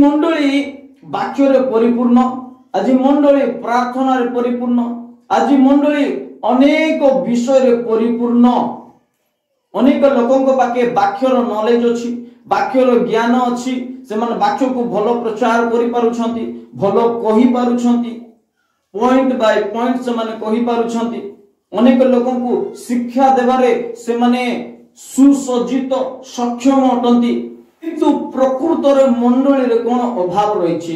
मंडली वाक्य परिपूर्ण, आज मंडली प्रार्थना परिपूर्ण, आज मंडली अनेक विषय परिपूर्ण। अनेक लोकों पाखे वाक्यर नॉलेज अच्छी, वाक्यर ज्ञान अच्छी, से माने वाक्य को भलो प्रचार करि पारुछंती, भलो कहि पारुछंती, पॉइंट बाय पॉइंट से माने कहि पारुछंती। अनेक लोकों को शिक्षा देवारे से माने सुसज्जित सक्षम अटंती, किंतु प्रकृत रे मंडली रे कोन अभाव रहिछि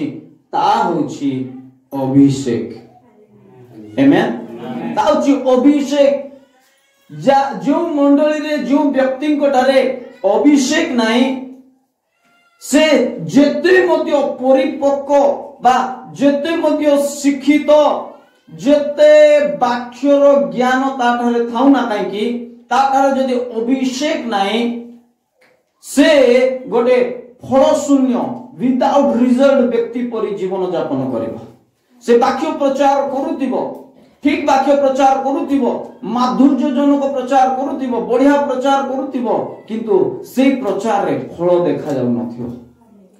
ता होछि अभिषेक। आमेन। ता होछि अभिषेक। जो मंडली रे जो व्यक्ति को ठारे अभिषेक नाही, से जेते मध्य परिपक्व बा जेते मध्य शिक्षित, जेते वाक्यर ज्ञान ताठारे थाउ ना काई कि ताठारे जदि अभिषेक नाही, से गोटे फल शून्य विदाउट रिजल्ट व्यक्ति परि जीवन यापन करिबो। से वाक्य प्रचार करूतिबो, ठीक वाक्य प्रचार करूतिबो, माधुर्यजनक प्रचार करूतिबो, बढ़िया प्रचार करूतिबो, किंतु से प्रचार रे फल देखा जाउ नथिबो।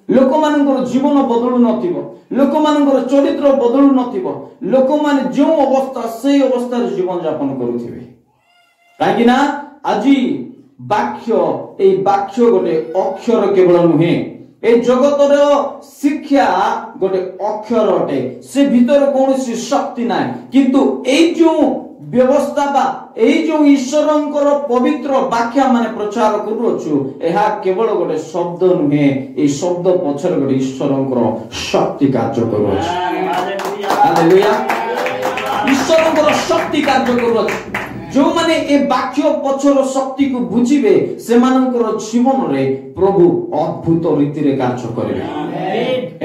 लोक मानकर जीवन बदलु नथिबो, लोक मानकर चरित्र बदलु नथिबो, लोक माने जो अवस्था से अवस्था रे जीवन यापन करूथिबे। काहे ना आजी वाक्य, ए वाक्य गोटे अक्षर केवल नुहे, ए जगतर शिक्षा गोटे अक्षर अटे, से भीतर कौन शक्ति ना, किंतु ए जो व्यवस्था बा ए जो ईश्वरंकर पवित्र वाक्य माने प्रचार करूछु, एहा केवल गोटे शब्द नुहे, ए शब्द पछर गोटे ईश्वरंकर शक्ति कार्य करूछु। हालेलुया। ईश्वरंकर शक्ति कार्य करूछु। जो माने ए वाक्य पछर शक्ति को बुझिबे, से मानकर जीवन रे प्रभु अद्भुत रीति रे कार्य करिवे।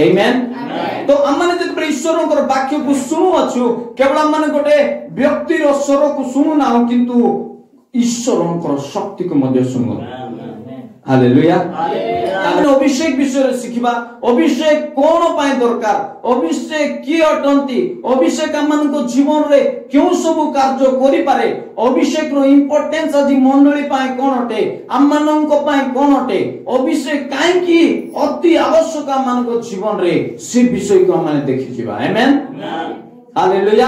आमेन। तो हमने जब ईश्वरंकर वाक्य को सुनु अछु, केवल हमने गोटे व्यक्ति रो स्वर को सुनु ना, किंतु ईश्वरंकर शक्ति को मध्य सुनु। हालेलुया। हमने अभिषेक विषय शिखिबा, अभिषेक कोन पाए दरकार, अभिषेक की अटंती, अभिषेक हमन को जीवन रे क्यों सब कार्य करि पारे, अभिषेक रो इंपोर्टेंस आज मंडली पाए कोन अटे, हमन को पाए कोन अटे, अभिषेक काहे की अति आवश्यक हमन को जीवन रे, से विषय को हमने देखि जिबा। आमेन। हालेलुया।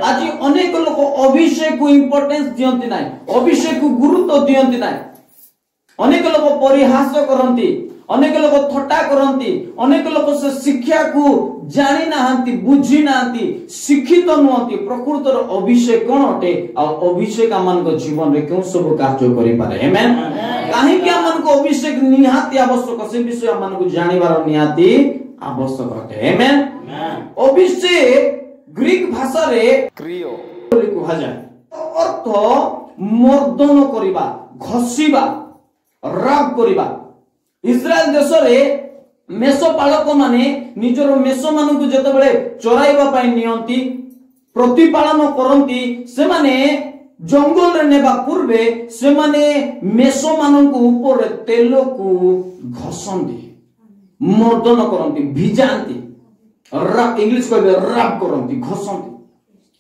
आज अनेक लोक अभिषेक को इंपोर्टेंस दियंती नाही, अभिषेक को गुरुत्व दियंती नाही। अनेक लोक परिहास करती, अनेक लोक थट्टा करती, अनेक लोक से शिक्षा को जानी नाहंती, बुझी नाहंती, शिक्षित नुहंती। प्रकृतर अभिषेक कोन अटे, आ अभिषेक आमान को जीवन रे क्यों सब कार्य करि पारे। आमेन। काहे कि आमान को अभिषेक निहाती आवश्यक, से विषय आमान को जानिबार निहाती आवश्यक अटे। आमेन। अभिषेक ग्रीक भाषा रे क्रियो बोली कहा जाय, अर्थ मर्दन करिबा, घसीबा, राग करिबा। इस्राएल देश रे मेष पालक माने निजर मेष मानन को जते बेले चराइबा पाई नियंती, प्रतिपालन करंती, से माने जंगल रे नेबा पूर्वे से माने मेष मानन को ऊपर तेल को घसंती, मर्दन करंती, भिजांती, राग इंग्लिश कहबे राग करंती, घसंती।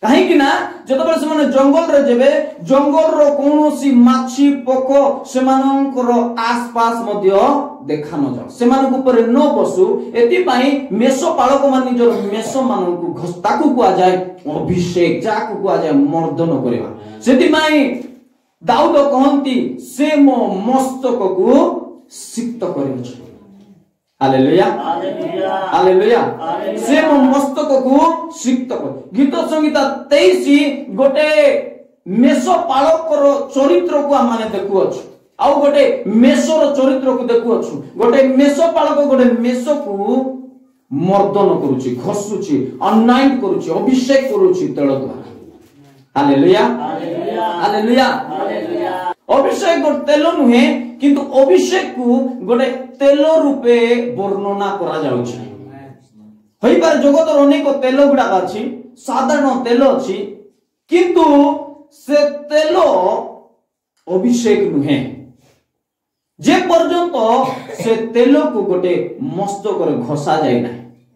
काहे कि ना जतबे से माने जंगल रे जेबे, जंगल रो कोनोसी माछी पोको से मानकर आसपास मध्य देखा न जाओ, से मानक ऊपर न बसु। एति पई मेष पालक मान निजर मेष मानक घस्ता को कुआ जाय अभिषेक, जा को कुआ जाय मर्दन करबा। सेति पई दाऊद कहंती, से मो मस्तक को सिक्त करियो। हालेलुया। हालेलुया। से मो मस्तक को सिक्त कर। गीत संगीता 23 गोटे मेष पालक रो चरित्र को माने देखु अछु, आउ गोटे मेष रो चरित्र को देखु अछु। गोटे मेष पालक गोटे मेष को मर्दन करूची, घसुची, अनाइंट करूची, अभिषेक करूची तेल द्वारा। हालेलुया। हालेलुया। अभिषेक गोटे तेल नुहे, किंतु अभिषेक को गोटे तेल रूपे वर्णना करा जाउछि। होई पार जगतर अनेक तेल गुडा अछि, साधारण तेल अछि, किंतु से तेल अभिषेक नुहे। जे पर्यंत से तेल को गोटे मस्तक रे घसा जाय ना,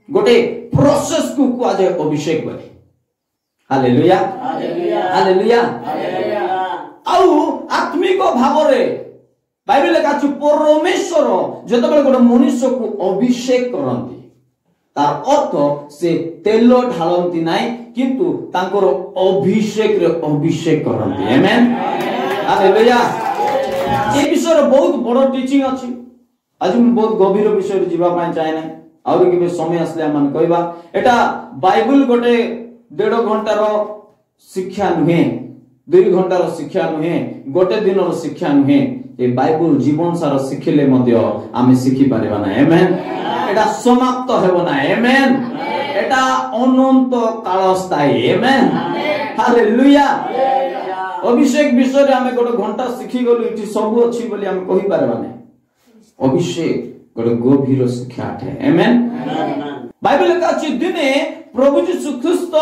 गोटे प्रोसेस को कुआ जाय अभिषेक बोली। हालेलुया। हालेलुया। हालेलुया। आउ आत्मिक भाव रे बाइबल लेखा अछि परमेश्वर जेतबेले गोटे मनुष्य को अभिषेक करंती तार अर्थ से तेल ढालती नाही किंतु तांकर अभिषेक रे अभिषेक करंती आमेन हालेलुया ए विषय बहुत बड़ टीचिंग अछि आज मैं बहुत गंभीर विषय रे जीवा पाए चाहे नाही और केबे समय आसले हम कहबा एटा बाइबल गोटे 1.5 घंटार शिक्षा नुहे 2 घंटार शिक्षा नुहे गोटे दिनर शिक्षा नुहे ए बाइबल जीवन सारा शिखिले मध्य आमे शिखि पारिबा ना आमेन एटा समाप्त हेबो ना आमेन एटा अनंत काल स्थायी आमेन हालेलुया अभिषेक विषय रे आमे गोटे घंटा शिखि गलु इठी सब अछि बोली आमे कहि पारबा ना अभिषेक गोटे गभीर शिक्षा अटे आमेन बाइबल लेखा अछि दिने प्रभु यीशु ख्रीस्त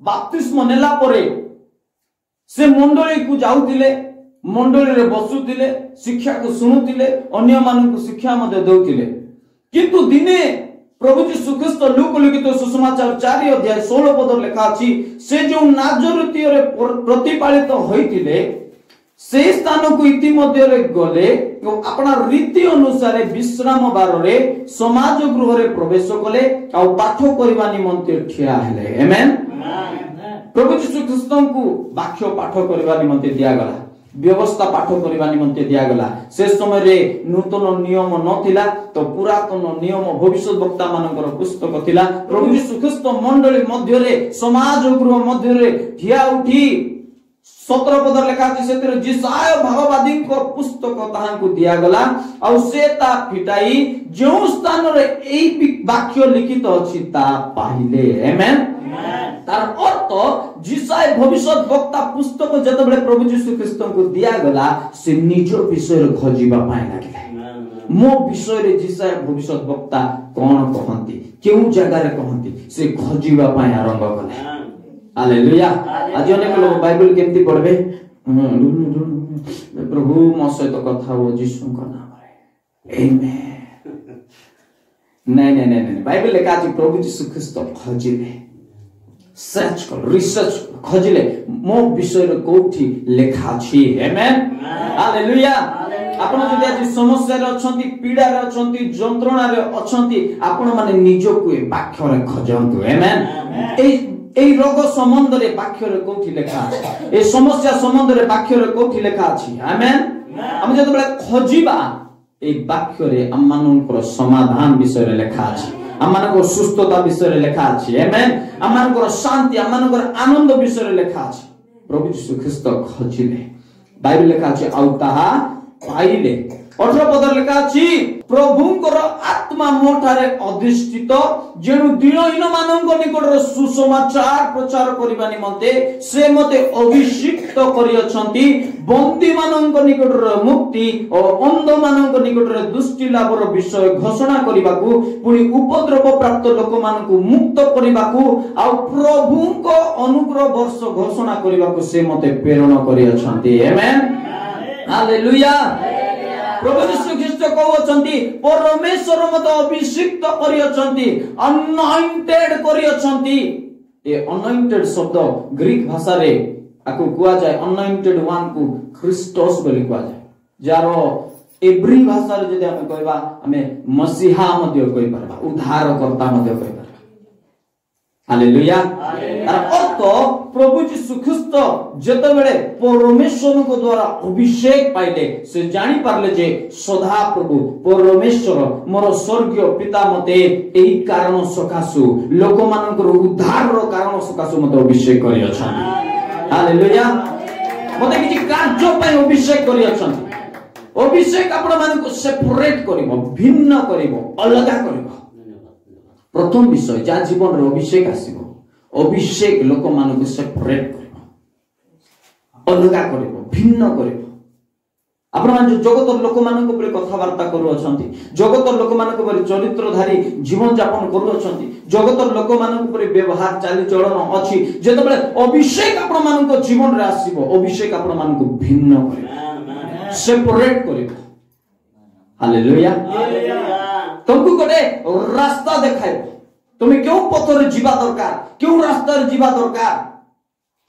बाप्तिस्म नेला परे से मंडली को जाउतिले मंडली रे बसुतिले शिक्षा को सुनुतिले अन्य मानन को शिक्षा मध्ये दउतिले किंतु दिने प्रभु यीशु ख्रीस्त लूका लिखित सुसमाचार 4 अध्याय 16 पद लेखा अछि से जो नाजरीत रे प्रतिपालित होइतिले से स्थान को इतिमध्ये रे गले अपना रीति अनुसार विश्राम बार रे समाज गृह रे प्रवेश कले आ पाठ करबा निमंते ठिया हेले आमेन प्रभु यीशु ख्रीस्त को वाक्य पाठ करबा निमंते दिया गला व्यवस्था पाठ करबा निमंते दिया गला से समय रे नूतन नियम नथिला तो पुरातन नियम भविष्य वक्ता मानकर पुस्तक थिला प्रभु यीशु ख्रीस्त मंडली मध्य रे समाज गृह मध्य रे ठिया उठी 17 पद लेखा अछि सेतिर जिसाय भाववादी को पुस्तक ताहां को दिया गला और से ता फिटाई जो स्थान रे एई वाक्य लिखित अछि ता पाहिले आमेन तार अर्थ जिसाय भविष्य वक्ता पुस्तक जतबेले प्रभु यीशु ख्रीस्त को दिया गला से निज विषय रे खोजिबा पाए लागिले मो विषय रे जिसाय भविष्य वक्ता कोन कहंती केउ जगह रे कहंती से खोजिबा पाए आरंभ कले हालेलुया आज अनेक लोग बाइबल केमती पढ़बे प्रभु मो सहित कथा हो यीशु का नाम रे आमेन नहीं बाइबल लेखा अछि प्रभु यीशु ख्रीस्त खोजिले सर्च कर रिसर्च खोजिले मो विषय रे कोठी लेखा अछि आमेन हालेलुया आपण जदि आज समस्या रे अछंती पीड़ा रे अछंती जंत्रणा रे अछंती आपण माने निजो को वाक्य रे खोजंतु आमेन এই रोग संबंध रे वाक्य रे कोठी लेखा अछि ए समस्या संबंध रे वाक्य रे कोठी लेखा अछि आमेन हम जते बेले खोजिबा ए वाक्य रे हममानकर समाधान विषय रे लेखा अछि हममानकर सुस्थता विषय रे लेखा अछि आमेन हममानकर शांति हममानकर आनंद विषय रे लेखा अछि प्रभु यीशु ख्रीस्त खोजिले बाइबल लेखा अछि आउ ताहा पाइले 18 पद लेखा अछि प्रभुंकर आत्मा मोठारे अधिष्ठित जेनु दीनहीन मानंक निकट रे सुसमाचार प्रचार करिबा निमंते से मते अभिषिक्त करियछंती बंदी मानंक निकट रे मुक्ति और अंध मानंक निकट रे दृष्टि लाभर विषय घोषणा करिबाकू पुनी उपद्रव प्राप्त लोक मानकू मुक्त करिबाकू आ प्रभुंक अनुग्रह वर्ष घोषणा करिबाकू से मते प्रेरणा करियछंती आमेन हालेलुया प्रभु यीशु ख्रीस्त कहउछंती परमेश्वर मते अभिषिक्त करियछंती अनॉइंटेड करियछंती ए अनॉइंटेड शब्द ग्रीक भाषा रे आकु कुआ जाय अनॉइंटेड वन को ख्रिस्टोस बोली कुआ जाय जारो एब्री भाषा रे जदि हम कहबा हमें मसीहा मध्य कहि परबा उद्धारकर्ता मध्य कहि परबा हालेलुया तार अर्थ प्रभु यीशु ख्रीस्त जेतेबेले परमेश्वर को द्वारा अभिषेक पाइले से जानि पारले जे सदा प्रभु परमेश्वर मोर स्वर्गीय पिता मते एही कारण सकासु लोक मानकर उद्धार रो कारण सकासु मते अभिषेक करि अछन हालेलुया मते किछि कार्य पय अभिषेक करि अछन अभिषेक आपण मानको सेपरेट करिवो भिन्न करिवो अलगा करिवो प्रथम विषय जा जीवन रे अभिषेक आसीबो अभिषेक लोक मानको सेपरेट करिवो अलगा करिवो भिन्न करिवो आपण मान जगत लोक मानको परे कथा वार्ता करू अछंती जगत लोक मानको परे चरित्रधारी जीवन यापन करू अछंती जगत लोक मानको परे व्यवहार चाली चलन अछि जेतेबेले अभिषेक आपण मानको जीवन रे आसीबो अभिषेक आपण मानको भिन्न करिवो सेपरेट करिवो हालेलुया तुमको गोटे रास्ता देखाइबो तुम क्यों पथर जीवा दरकार क्यों रास्ता जीवा दरकार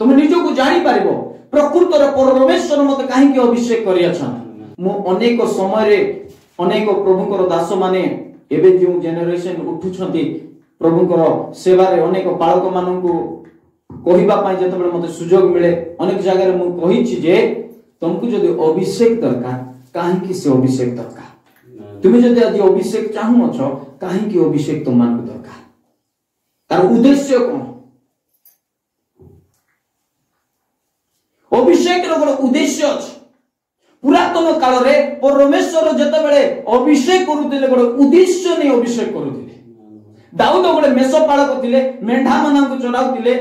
तुम निजो को जानि पारिबो प्रकृत रे परमेश्वर मते काहे के अभिषेक करियछन मु अनेक समय अनेक प्रभुंकर दास माने एबे जो जेनेरेशन उठुछंती प्रभुंकर सेवा रे अनेक बालक माननकु कहिबा पाई जतबे मते सुजोग मिले अनेक जगह रे मु कहिछि जे तुमको जदि अभिषेक दरकार काहे कि से अभिषेक दरकार तुम जदि आज अभिषेक चाहू छ काहे कि अभिषेक तुम मान दरकार तार उद्देश्य कोन अभिषेक रो गोटे उद्देश्य अछि पुरातन काल रे परमेश्वर जतबेले अभिषेक करूतिले गोटे उद्देश्य नै अभिषेक करूतिले दाऊद गोटे मेषपालक थिले मेंढा मानन को चराउतिले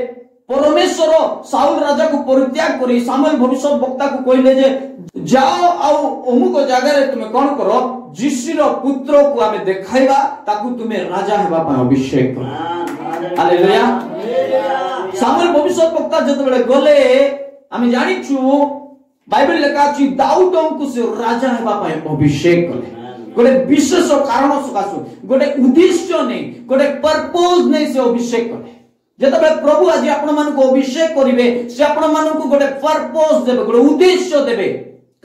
परमेश्वर साउल राजा को परित्याग करी सामुएल भविष्य वक्ता को कहले जे जाओ आउ अमुक जगह रे तुमे कोन करो जिस्सीर पुत्र को आमे देखाइबा ताकू तुमे राजा हेबा पा अभिषेक करो हालेलुया सामुएल भविष्य वक्ता जतबेले गले आमे जानिछु बाइबल लेखा अछि दाऊद को से राजा हेबा पा अभिषेक कले गोटे विशेष कारण सकासु गोटे उद्देश्य नै गोटे पर्पस नै से अभिषेक कले जतबे प्रभु आज आपण मान को अभिषेक करिवे से आपण मान को गोटे पर्पस देबे गोटे उद्देश्य देबे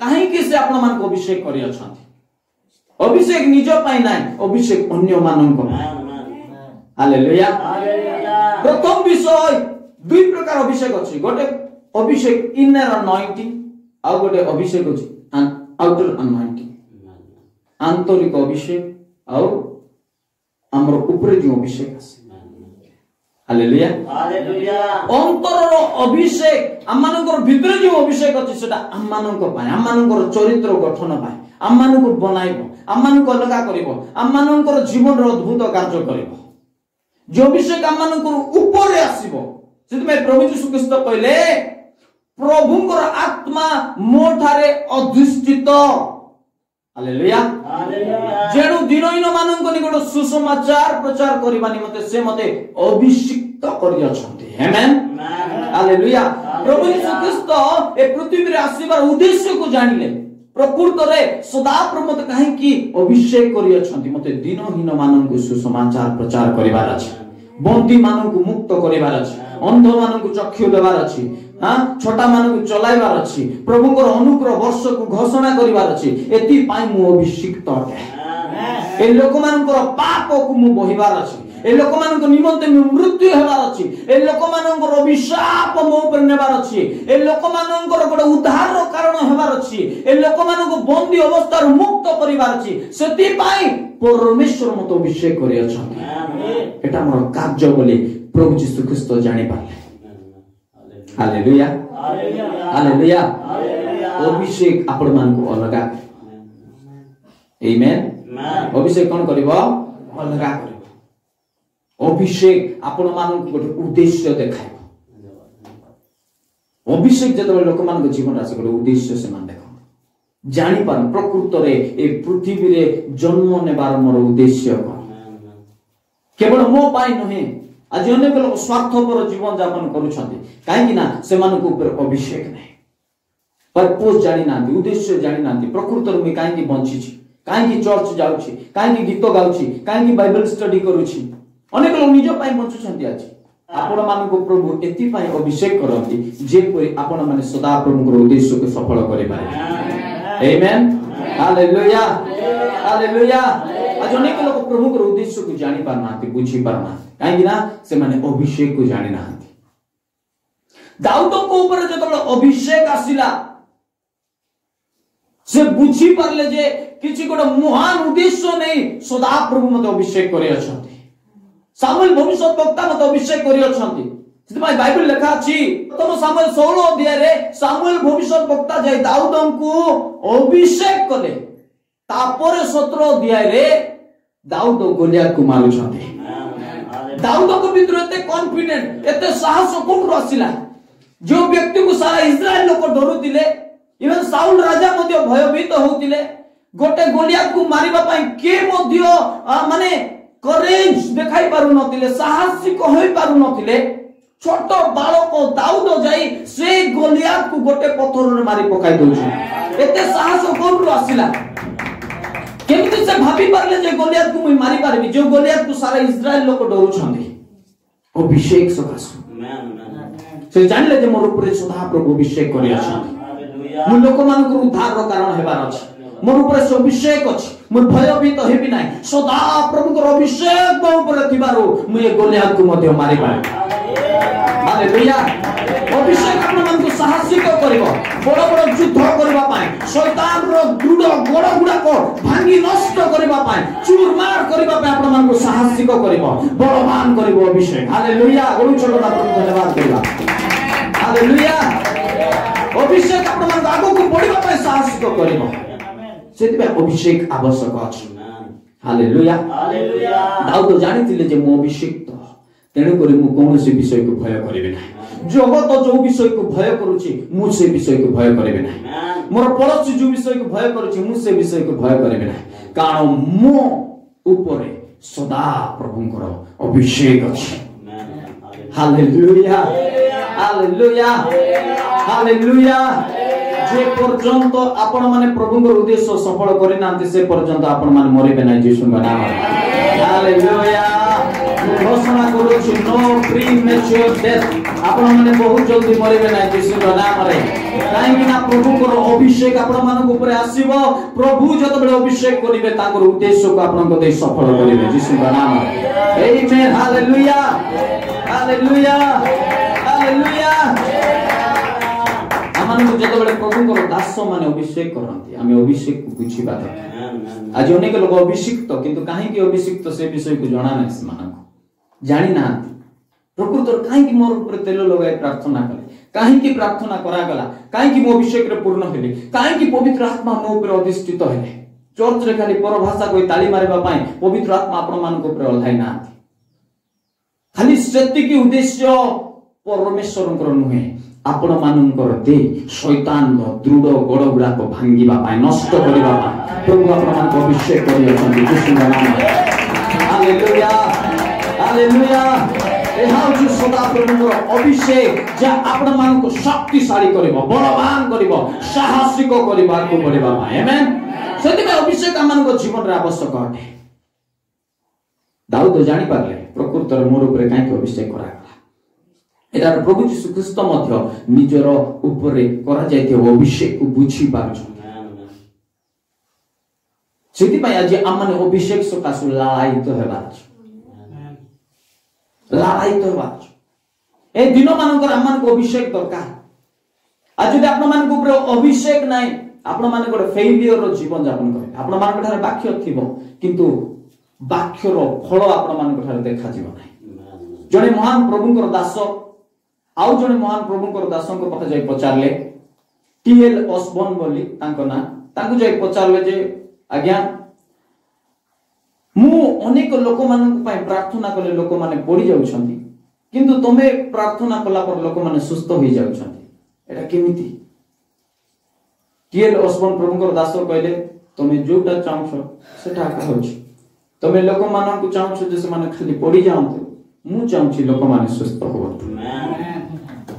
काहे कि से आपण मान को अभिषेक करि अछंती अभिषेक निज पाई नै अभिषेक अन्य मानन को हालेलुया प्रथम विषय दुई प्रकार अभिषेक अछि गोटे अभिषेक इनर अनॉइंटिंग आ गोटे अभिषेक अछि आउटर अनॉइंटिंग आंतरिक अभिषेक और हमर ऊपर जो अभिषेक अछि हालेलुया हालेलुया अंतरर अभिषेक आमानकर भितर जो अभिषेक अछि सेटा आमानक पाए आमानकर चरित्र गठन पाए आमानक बनाइबो आमानक अलगा करिवो आमानकर जीवन रो अद्भुत कार्य करिवो जो अभिषेक आमानकर ऊपर आसीबो सेतमे प्रभु यीशु ख्रीस्त कहले प्रभुंकर आत्मा मोठारे अधिष्ठित हालेलुया हालेलुया जेनु दिनहीन माननको निकट सुसमाचार प्रचार करिबा निमते से मते अभिषिक्त करि अछंती आमेन हालेलुया प्रभु यीशु ख्रीस्त ए पृथ्वी रे आसीबार उद्देश्य को जानिले प्रकृत रे सदा प्रमत काहे कि अभिषेक करि अछंती मते दिनहीन माननको सुसमाचार प्रचार करिबार अछि बंदी माननको मुक्त करिबार अछि अंध माननको चक्षु देबार अछि हां छोटा माननको चलाइबार अछि प्रभुकर अनुग्रह वर्ष को घोषणा करिबार अछि एति पाई मु अभिषिक्त अटे ए लोक मानकर पाप को मु बहिबार अछि ए लोक मानक निमंते मृत्यु हेबार अछि ए लोक मानकर अभिशाप मो ऊपर नेबार अछि ए लोक मानकर गोटे उद्धार रो कारण हेबार अछि ए लोक मानक बंदी अवस्था रो मुक्त करिबार अछि सेति पाई परमेश्वर मत अभिषेक करि अछंती आमेन एटा मोर कार्य बोली प्रभु यीशु ख्रीस्त जानि पाले हालेलुया हालेलुया अभिषेक आपण मान को अलगा आमेन अभिषेक कोन करबो अलगा करबो अभिषेक आपण मान को गोटे उद्देश्य देखाइबो अभिषेक जतबे लोक मान को जीवन रासे गोटे उद्देश्य से मान देखो जानि पान प्रकृत रे ए पृथ्वी रे जन्म नेबार मोर उद्देश्य केवल मो पाई नहे आज अनेक लोक स्वार्थपर जीवन यापन करूछंती काहे कि ना से मानको ऊपर अभिषेक नै पर्पस जानि नांती उद्देश्य जानि नांती प्रकृत रे मैं काहे कि बंची छी काहे कि चर्च जाउछी काहे कि गीत गाउछी काहे कि बाइबल स्टडी करूछी अनेक लोक निज पाई बंचुछंती आज आपण मानको प्रभु एति पाई अभिषेक करंती जे परि आपण माने सदा प्रभुकर उद्देश्य को सफल करि पारे आमेन हालेलुया हालेलुया आज अनेक लोक प्रभुकर उद्देश्य को जानि पारनांती बुझी पारना काहे कि ना से माने अभिषेक को जानि नांती दाऊद को ऊपर जतबे अभिषेक आसिला से बुझी पारले जे किछि गोटे महान उद्देश्य नै सदा प्रभु मते अभिषेक करि अछंती सामुएल भविष्य वक्ता मते अभिषेक करि अछंती सेतमाय बाइबल लेखा अछि प्रथम सामुएल 16 अध्याय रे सामुएल भविष्य वक्ता जाय दाऊद को अभिषेक कले तापर 17 अध्याय रे दाऊद गोलियत को मारुछंती दाऊद को भीतर एते कॉन्फिडेंट एते साहस कोन रसिला जो व्यक्ति को सारा इस्राएल लोक डरुतिले इवन साउल राजा मध्ये भयभीत होतिले गोटे गोलियत को मारिबा पई के मध्ये माने करेज देखाई पारु नथिले साहसिक होई पारु नथिले छोट बालक दाऊद जाई से गोलियत को गोटे पत्थर रे मारी पकाई दोछ एते साहस कोन रसिला केमिति से भाबी पारले जे गोलियत को मैं मारी पारबी जो गोलियत को सारा इस्राएल लोक डरुछंती अभिषेक सकासु से जानले जे मोर ऊपर सदा प्रभु अभिषेक करि अछि मु लोक मान को उद्धार रो कारण हेबार अछि मोर ऊपर से अभिषेक अछि मु भयभीत हेबी नाही सदा प्रभु को अभिषेक मो ऊपर थिबारो मु ए गोलियात को मध्य मारि पाए हालेलुया अभिषेक आपण मन को साहसिक करिवो बड़ बड़ युद्ध करबा पाए शैतान रो दृढ़ गड़ गुडा को भांगी नष्ट करबा पाए चूरमार करबा पाए आपण मन को साहसिक करिवो बलवान करिवो अभिषेक हालेलुया गोलु छोटा प्रभु धन्यवाद देला हालेलुया अभिषेक आपण मन आगो को बढ़िबा पाए साहसिक करिवो सेति पे अभिषेक आवश्यक अछि हालेलुया हालेलुया दाऊद जानिथिले जे मो अभिषेक तेणु करी मु कौनसी विषय को भय करिबे नाही जगत जो विषय को भय करूची मु से विषय को भय करिबे नाही मोर पड़ोसी जो विषय को भय करूची मु से विषय को भय करिबे नाही कारण मो ऊपर सदा प्रभुଙ୍କର अभिषेक अछि हालेलुया हालेलुया हालेलुया जे पर्यंत आपण माने प्रभुଙ୍କର उद्देश्य सफल करि नांती से पर्यंत आपण माने मरिबे नाही यीशुଙ୍କ नाम हालेलुया घोषणा करूची नो प्रीमेच्योर डेथ आपण माने बहुत जल्दी मरिबे नाही यीशुଙ୍କ नाम रे काहे कि ना प्रभुଙ୍କର अभिषेक आपण मान ऊपर आसीबो प्रभु जत बेले अभिषेक करिवे ताकर उद्देश्य को आपण को दे सफल करिवे यीशुଙ୍କ नाम रे आमेन हालेलुया हालेलुया हालेलुया आमान को जत बेले प्रभुଙ୍କର दास माने अभिषेक करंती आमे अभिषेक को बुझिबा दरकार आज अनेक लोग अभिषिक्त किंतु काहे कि अभिषिक्त से विषय को जाना नाही समान जानी ना प्रकृत काहे कि मोर ऊपर तेल लगाई प्रार्थना कले काहे कि प्रार्थना करा गला काहे कि मो अभिषेक रे पूर्ण हेले काहे कि पवित्र आत्मा मो ऊपर अधिष्ठित हेले चर्च रे खाली पर भाषा कोई ताली मारबा पाए पवित्र आत्मा आपण मान को ऊपर ओल्हाई ना खाली सत्य की उद्देश्य परमेश्वरଙ୍କର नुहे आपण मानकर दे शैतान दृढ़ गड़ गुड़ा को भांगीबा पाए नष्ट करिबा पाए प्रभु आपण मान को अभिषेक करि अछंती यीशुଙ୍କ नाम हालेलुया हालेलुया ए हाउजु सदा प्रभुଙ୍କର अभिषेक जे आपण मान को शक्तिशाली करिवो बलवान करिवो साहसिक करिबा को पड़िबा पाए आमेन सेति में अभिषेक आमान को जीवन रे आवश्यक अटे दाऊद जानि पारले प्रकृत रे मोर ऊपर काहे अभिषेक करा एटार प्रभु यीशु ख्रीस्त मध्य निजर ऊपर करा जायते अभिषेक को बुझी पारछु सेति पय आज आमने अभिषेक सकासु लालायित हेबाछ लालायित हेबाछ ए दिन मानकर आमन को अभिषेक दरकार आज जदि आपण मान को ऊपर अभिषेक नाही आपण मान को फेलियर रो जीवन यापन करे आपण मान को ठारे वाक्य थिबो किंतु वाक्य रो फल आपण मान को ठारे देखा जीव नाही जने महान प्रभुଙ୍କର दास आउ जने महान प्रभुଙ୍କର दासଙ୍କ पाखे जाई पचारले टीएल ऑसबर्न बोली तांको ना तांको जाई पचारले जे आज्ञा मु अनेक लोक मानन पय प्रार्थना कले लोक माने पड़ी जाउछंती किंतु तमे प्रार्थना कला पर लोक माने सुस्त होई जाउछंती एटा केमिति टीएल ऑसबर्न प्रभुଙ୍କର दास कहले तमे जोटा चाहछो सेटा का होछि तमे लोक मानन को चाहछो जे से माने खाली पड़ी जाउंतु मु चाहछि लोक माने सुस्त होवंतु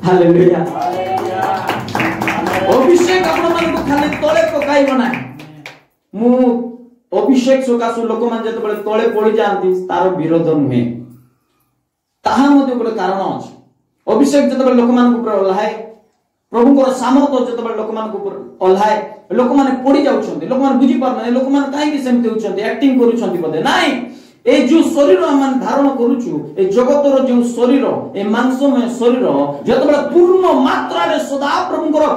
हालेलुया अभिषेक आपण मान को खाली तळे पकाइब ना मु अभिषेक सकासु लोक मान जते बळे तळे पड़ी जानती तार विरोध नुहे ताहा मध्ये गोटे कारण अछि अभिषेक जते बळे लोक मान ऊपर ओल्हाए प्रभुଙ୍କର सामर्थ जते बळे लोक मान ऊपर ओल्हाए लोक माने पड़ी जाउछंती लोक मान बुझी पार ना लोक मान काहे कि सेमते होछंती एक्टिंग करूछंती बदे नाही ए जो शरीर हम धारण करूछु ए जगतर जो शरीर ए मांसमय शरीर जतबेला पूर्ण मात्रा रे सदा प्रभुଙ୍କର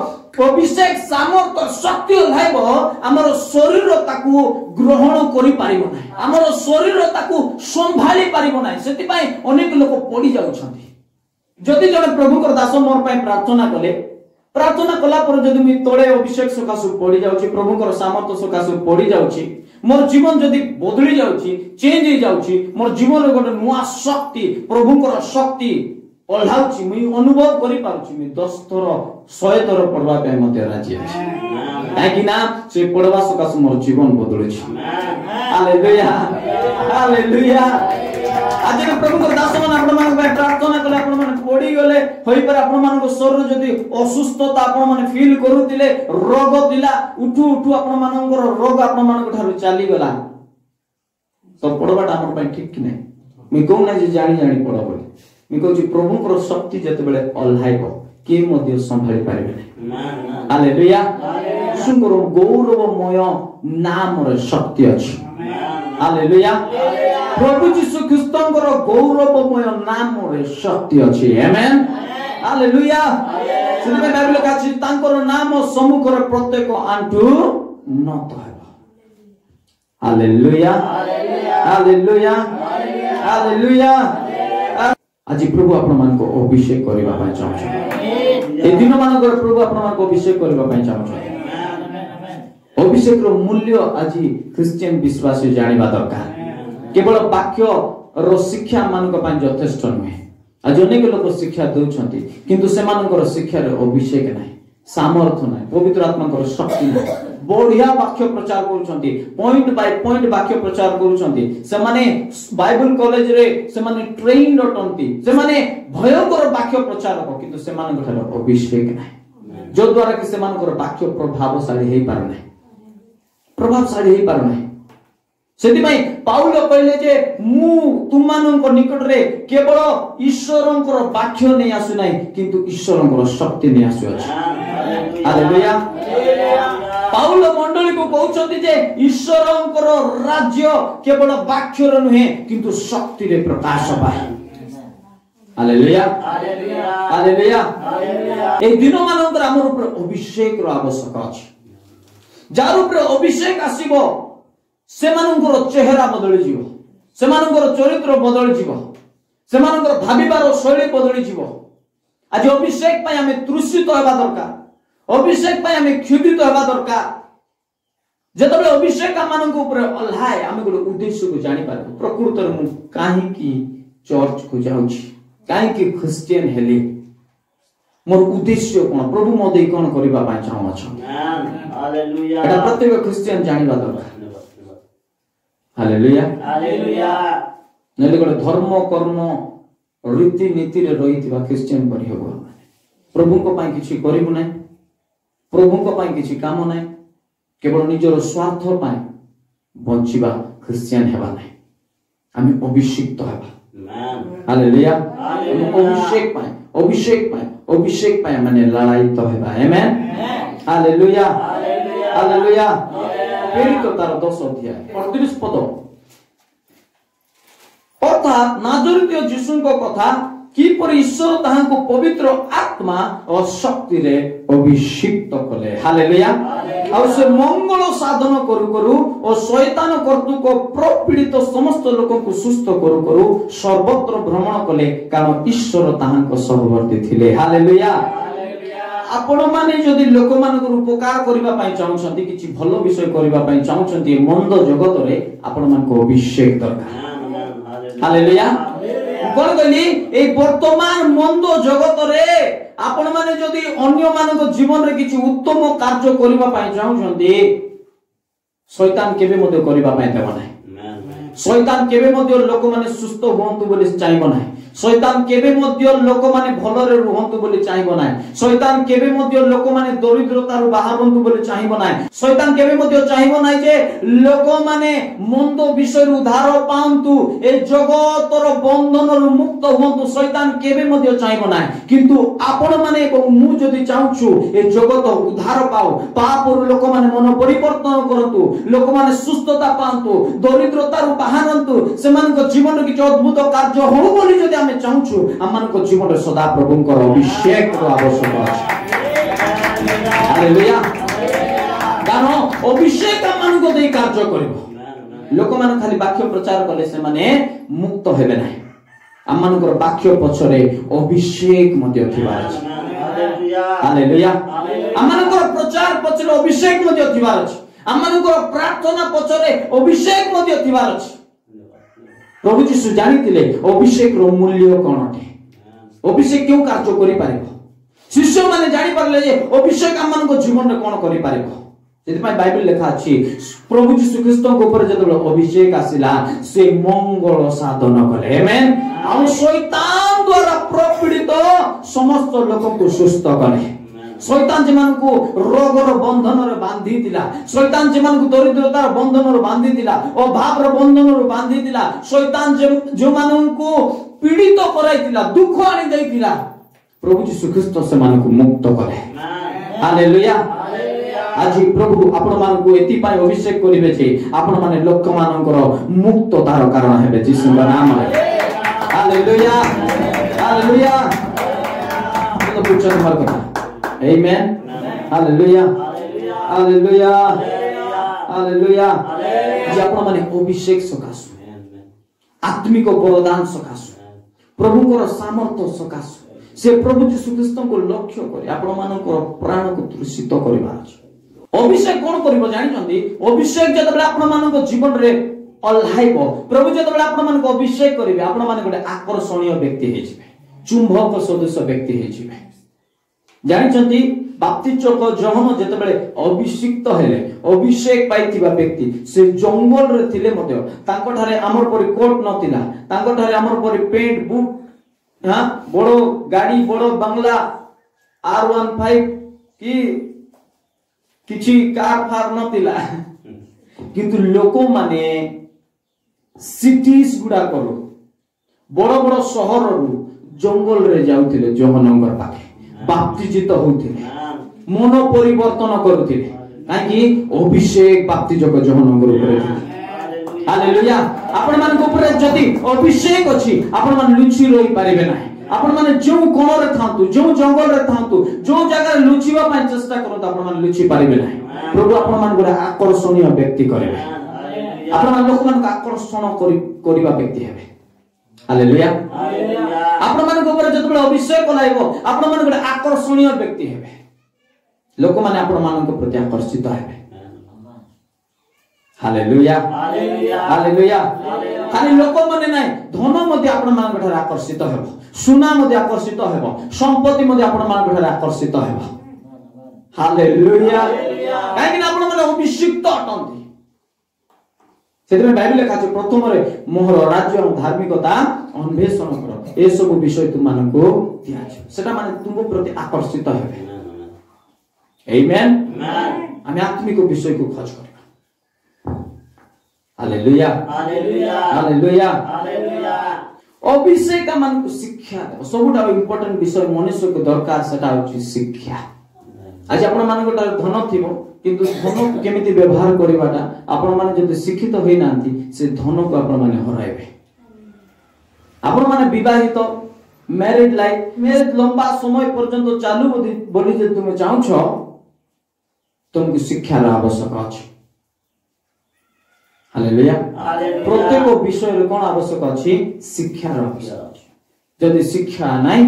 अभिषेक सामर्थ शक्ति ओल्हाइबो हमर शरीर ताकू ग्रहण करि पारिबो नाही हमर शरीर ताकू संभाली पारिबो नाही सेति पय अनेक लोक पड़ी जाउछंती जदि जने प्रभुଙ୍କର दास मोर पय प्रार्थना कले प्रार्थना कला पर जदि मी तळे अभिषेक सकासु पड़ी जाउची प्रभुଙ୍କର सामर्थ सकासु पड़ी जाउची मोर जीवन जदि बदली जाउची चेंज हो जाउची मोर जीवन रे गोटे नुआ शक्ति प्रभुଙ୍କର शक्ति ओल्हाउची मी अनुभव करि पारुची मी 10 थर 100 थर पढवा पे मते राजी अछि काहे कि ना से पढवा सकासु मोर जीवन बदलुची हालेलुया हालेलुया आज प्रभुଙ୍କର दास मन आपण मान प्रार्थना कले आपण मान पड़ी गले होई पर आपण मान को शरीर जदि असुस्थता आपण मान फील करूतिले रोग दिला उठू उठू आपण मानकर रोग आपण मान को ठारू चाली गला तो पड़बाटा हमर पय ठीक कि नै मी कहू ना जे जानी जानी पड़ बोली मी कहू जे प्रभुଙ୍କର शक्ति जते बेले ओल्हाइबो के मध्ये संभाली पारिबे नै हालेलुया यीशुଙ୍କର गौरवमय नाम रे शक्ति अछि हालेलुया प्रभु यीशु ख्रीस्तଙ୍କର गौरवमय नाम रे शक्ति अछि आमेन हालेलुया सेदिमे बाइबल काछि तांकर नाम सम्मुख रे प्रत्येक आंटू नत हेबो हालेलुया हालेलुया हालेलुया आज प्रभु आपण मान को अभिषेक करबा पय चाहू ए दिन मानकर प्रभु आपण मान को अभिषेक करबा पय चाहू अभिषेक रो मूल्य आज क्रिश्चियन विश्वासी जानिबा दरकार केवल वाक्य रो शिक्षा मान को पय यथेष्ट नहे आज अनेक लोक शिक्षा दउछंती किंतु से मानकर शिक्षा रे अभिषेक नाही सामर्थ्य नाही पवित्र आत्मा को शक्ति नाही बढ़िया वाक्य प्रचार करूछंती पॉइंट बाय पॉइंट वाक्य प्रचार करूछंती से माने बाइबल कॉलेज रे से माने ट्रेन्ड अटंती से माने भयंकर वाक्य प्रचार को किंतु से मानकर अभिषेक नाही जो द्वारा कि से मानकर वाक्य प्रभावशाली हेई पार नाही प्रभावशाली हेई पार नाही सेति भाई पाउल कहले जे मु तुमानक निकट रे केवल ईश्वरंकर वाक्य नै आसु नाही किंतु ईश्वरंकर शक्ति नै आसु अछि हालेलुया पाउल मंडली को कहउछथि जे ईश्वरंकर राज्य केवल वाक्य रे नहे किंतु शक्ति रे प्रकाश पाए हालेलुया हालेलुया हालेलुया ए दिन मानकर हमर ऊपर अभिषेक रो आवश्यक अछि जार ऊपर अभिषेक आसीबो सेमानंकर चेहरा बदली जीवो सेमानंकर चरित्र बदली जीवो सेमानंकर भाबिबार शैली बदली जीवो आज अभिषेक पय हमें तृषित हेबा दरकार अभिषेक पय हमें क्षुधित हेबा दरकार जेतबे अभिषेक मानक ऊपर अल्लाय हमें गोटे उद्देश्य को जानि पार प्रकृत रे मु काहे की चर्च को जाउछी काहे की क्रिश्चियन हेली मोर उद्देश्य कोन प्रभु मोदे कोन करबा पाय चाहौ छ हालेलुया एटा प्रत्येक क्रिश्चियन जानिबा दरकार हालेलुया हालेलुया नले गोटे धर्म कर्म रीति नीति रे रहितबा क्रिश्चियन परि होबो प्रभु को पाई किछि करिबु नै प्रभु को पाई किछि काम नै केवल निजर स्वार्थ पाई बंचिबा क्रिश्चियन हेबा नै आमी अभिषिक्त हेबा हालेलुया अभिषेक पाई माने लड़ाई तो हेबा आमेन हालेलुया हालेलुया प्रेरित तार 10 अध्याय 38 पद अर्थात नाजरीय यीशुଙ୍କ कथा किपर ईश्वर ताहाको पवित्र आत्मा और शक्ति रे अभिषिक्त कले हालेलुया और से मंगल साधन करू करू और शैतान कर्तुक प्रपीड़ित समस्त लोक को सुस्थ करू करू सर्वत्र भ्रमण कले कारण ईश्वर ताहाको सहवर्ती थिले हालेलुया आपण माने जदि लोक मानकर उपकार करबा पई चाहउछंती किछि भलो विषय करबा पई चाहउछंती मंद जगत रे आपण मानको अभिषेक दरकार हालेलुया कोन कहली ए वर्तमान मंद जगत रे आपण माने जदि अन्य मानक जीवन रे किछि उत्तम कार्य करबा पई चाहउछंती शैतान केबे मते करबा पई देबो नै शैतान केबे मते लोक माने सुस्थ होंतु बोली चाहबो नै शैतान केबे मध्य लोक माने भलरे रहंतु बोली चाहबो नै शैतान केबे मध्य लोक माने दरिद्रता रु बाहरंतु बोली चाहबो नै शैतान केबे मध्य चाहबो नै जे लोक माने मंद विषय रु उद्धार पांतु ए जगतर बंधन रु मुक्त होंतु शैतान केबे मध्य चाहबो नै किंतु आपण माने एवं मु जदि चाहछु ए जगत उद्धार पाओ पाप रु लोक माने मन परिवर्तन करंतु लोक माने सुस्थता पांतु दरिद्रता रु बाहरंतु सेमानक जीवन रे किछ अद्भुत कार्य हो बोली जदि आमे चाहछु हमन को जीवन रे सदा प्रभुंकर अभिषेक रो आवश्यक अछि हालेलुया कारण अभिषेक हमन को देई कार्य करबो लोक मान खाली वाक्य प्रचार कले से माने मुक्त हेबे नै हमन को वाक्य पछरे अभिषेक मध्ये थिबार अछि हालेलुया हमन को प्रचार पछरे अभिषेक मध्ये थिबार अछि हमन को प्रार्थना पछरे अभिषेक मध्ये थिबार अछि प्रभु यीशु जानिथिले अभिषेक रो मूल्य कोन अटे अभिषेक क्यों कार्य करि पारिबो शिष्य माने जानि परले जे अभिषेक हमन को जीवन रे कोन करि पारिबो सेति पय बाइबल लेखा अछि प्रभु यीशु ख्रीस्त को ऊपर जदि अभिषेक आसिला से मंगल साधन कले आमेन आ शैतान द्वारा प्रपीड़ित समस्त लोक को सुस्थ कले शैतान जेमान को रोगर बंधन रे बांधी दिला शैतान जेमान को दरिद्रतार बंधन रे बांधी दिला अभाव रे बंधन रे बांधी दिला शैतान जो मानन को पीड़ित कराई दिला दुख आनी देई दिला प्रभु यीशु ख्रीस्त से मान को मुक्त करे हालेलुया आज प्रभु आपण मानकु एति पाई अभिषेक करिवे जे आपण माने लोक मानकर मुक्त तार कारण हेबे यीशु नाम रे हालेलुया हालेलुया तो पूछो नंबर कथा आमेन हालेलुया हालेलुया हालेलुया जे आपण माने अभिषेक सकासु आत्मिक वरदान सकासु प्रभुकर सामर्थ्य सकासु से प्रभु यीशु ख्रीस्त को लक्ष्य करी आपण मानकर प्राण को तृषित करिबार अछि अभिषेक कोन करिवो जानि छथि अभिषेक जतबेला आपण मानकर जीवन रे अल्हाइबो प्रभु जतबेला आपण मानकर अभिषेक करिवे आपण माने गोटे आकर्षणीय व्यक्ति हे जिवे चुंबक सदृश व्यक्ति हे जिवे जानि छथि बाप्तिस्म योहन जतबेले अभिषिक्त हेले अभिषेक पाइथिबा व्यक्ति से जंगल रे थिले मध्य तांको ठारे हमर परि कोट नथिला तांको ठारे हमर परि पेंट बुक हां बड़ो गाड़ी बड़ो बंगला R15 की किछि कार फार नथिला किंतु लोक माने सिटीज गुडा करो बड़ बड़ शहर रु जंगल रे जाउथिले योहनंगर पाखे बाप्तिजित होउथिले मन परिवर्तन करुथिले काकी अभिषेक बाप्तिजक योहनंगर ऊपर हालेलुया आपण मान ऊपर जति अभिषेक अछि आपण मान लुचि रहि पारिबे नाही आपण माने जो कोण रे थांतु जो जंगल रे थांतु जो जगह रे लुचिबा पय चेष्टा करत आपण मान लुचि पारिबे नाही प्रभु आपण मान गोटे आकर्षणीय व्यक्ति करिवे आपण मान लोक मान आकर्षण करिबा व्यक्ति हेबे हालेलुया आपण मान ऊपर जतबे अभिषेक लाइबो आपण मान गोटे आकर्षणीय व्यक्ति हेबे लोक माने आपण मान को प्रति आकर्षित हेबे हालेलुया हालेलुया खाली लोक माने नाही धन मध्ये आपण मान को आकर्षित हेबो सुना मध्ये आकर्षित हेबो संपत्ति मध्ये आपण मान को आकर्षित हेबो हालेलुया काहे कि आपण मान अभिषिक्त अटंती सेतरे बाइबल लेखा छै प्रथम रे मोहर राज्य और धार्मिकता अन्वेषण कर ए सब विषय तुम मान को दिया छै सेटा माने तुमको प्रति आकर्षित हेबे आमेन आमे आत्मिक विषय को खोज करबा हालेलुया हालेलुया हालेलुया हालेलुया अभिषेक मान को शिक्षा देबो सबुटा इंपोर्टेंट विषय मनुष्य को दरकार सेटा होछि शिक्षा आज आपण मान को धन थिबो किंतु धन को केमिति व्यवहार करिवाटा आपण माने जदि शिक्षित होई नांती से धन को आपण माने हराइबे आपण माने विवाहित मैरिड लाइफ मैरिज लंबा समय पर्यंत चालू बोली जे तुम चाहू छ तुमको शिक्षा रा आवश्यक अछि हालेलुया प्रत्येक विषय रे कोन आवश्यक अछि शिक्षा रा आवश्यक अछि जदि शिक्षा नाही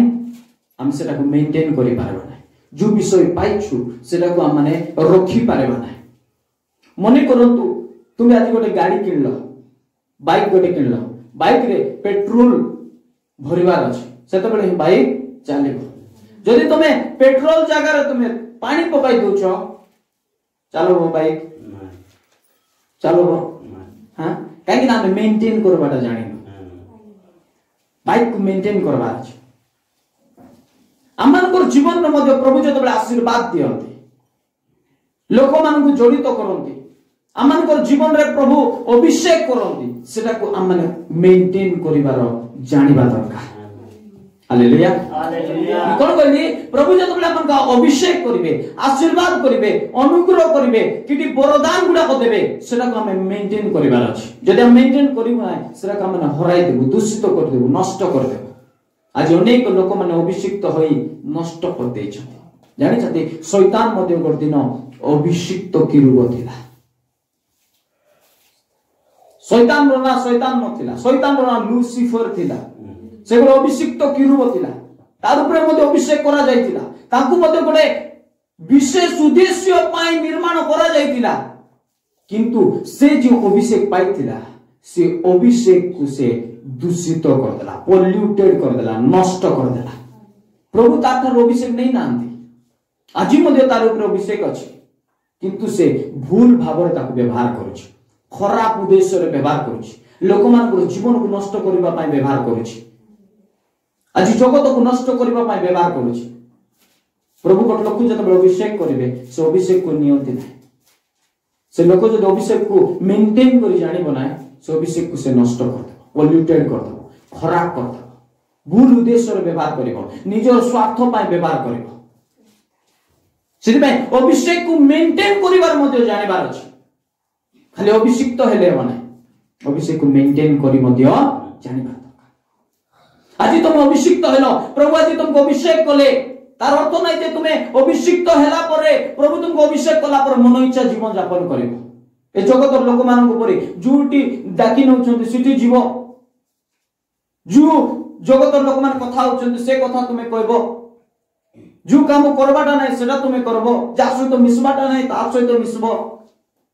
हम सेटा को मेंटेन करि पारबा नाही जो विषय पाइछु सेटा को हम माने रखि पारबा नाही मने करंतु तुम आज गोटे गाड़ी किनलो बाइक गोटे किनलो बाइक रे पेट्रोल भरिवार अछि सेते बेले बाइक चलेबो जदि तुमे पेट्रोल जगह रे तुमे पानी पकाई दोछो चलो वो बाइक चलो वो हां काहे कि ना मेंटेन करबाटा जानि बाइक को मेंटेन करबार अछि आमानकर जीवन रे मध्ये प्रभु जते बेले आशीर्वाद दियंती लोक मान को जड़ित करंती आमानकर जीवन रे प्रभु अभिषेक करंती सेटा को आमाने मेंटेन करिवार जानिबा दरकार हालेलुया हालेलुया कोन कहली प्रभु जते बेले आपन का अभिषेक करिवे आशीर्वाद करिवे अनुग्रह करिवे किटी वरदान गुडा को देबे सेटा को हम मेंटेन करिवार अछि जदि हम मेंटेन करिबो ना सेटा को हम हराई देबो दूषित कर देबो नष्ट कर देबो आज अनेक लोक माने अभिषिक्त होई नष्ट कर देइ छथि जानि छथि शैतान मध्ये गोट दिन अभिषिक्त किरुब थिला शैतान रो ना शैतान नथिला शैतान रो ना लूसीफर थिला से गोटे अभिषिक्त किरुब थिला तार ऊपर मध्ये अभिषेक करा जायतिला ताकू मध्ये गोटे विशेष उद्देश्य पाई निर्माण करा जायतिला किंतु से जो अभिषेक पाइतिला से अभिषेक को से दूषित कर देला पोल्यूटेड कर देला नष्ट कर देला प्रभु तार अभिषेक नहीं नांती आज मध्ये तार ऊपर अभिषेक अछि किंतु से भूल भाव रे ताको व्यवहार करूछि खराब उद्देश्य रे व्यवहार करूछि लोक मान को जीवन को नष्ट करबा पई व्यवहार करूछि आज जगत को नष्ट करबा पई व्यवहार करूछि प्रभु गोट लोक जते अभिषेक करिवे से अभिषेक को नियंत्रित नाही से लोक जते अभिषेक को मेंटेन करि जानि बनाए से अभिषेक को से नष्ट कर दे पोल्यूटेड कर दे खराब कर दे भूल उद्देश्य रे व्यवहार करिवो निजर स्वार्थ पई व्यवहार करिवो ସେଥିପାଇଁ ଅଭିଷେକ କୁ ମେଣ୍ଟେନ କରିବାର ମଧ୍ୟ ଜାଣିବାର ଅଛି। ଖାଲି ଅଭିଷିକ୍ତ ହେଲେ ହେବ ନାହିଁ, ଅଭିଷେକ କୁ ମେଣ୍ଟେନ କରି ମଧ୍ୟ ଜାଣିବା ଦରକାର। ଆଜି ତୁମେ ଅଭିଷିକ୍ତ ହେଲ, ପ୍ରଭୁ ଆଜି ତୁମକୁ ଅଭିଷେକ କଲେ, ତାର ଅର୍ଥ ନାହିଁ ଯେ ତୁମେ ଅଭିଷିକ୍ତ ହେଲା ପରେ ପ୍ରଭୁ ତୁମକୁ ଅଭିଷେକ କଲା ପରେ ମନ ଇଚ୍ଛା ଜୀବନ ଯାପନ କରିବ। ଏ ଜଗତର ଲୋକମାନଙ୍କ ଉପରେ ଯୋଉଠି ଡାକି ନେଉଛନ୍ତି ସେଠି ଯିବ, ଯୋଉ ଜଗତର ଲୋକମାନେ କଥା ହଉଛନ୍ତି ସେ କଥା ତୁମେ କହିବ, ଯୋଉ କାମ କରବାଟା ନାହିଁ ସେଟା ତୁମେ କରବ, ଯାହା ସହିତ ମିଶବାଟା ନାହିଁ ତା ସହିତ ମିଶବ।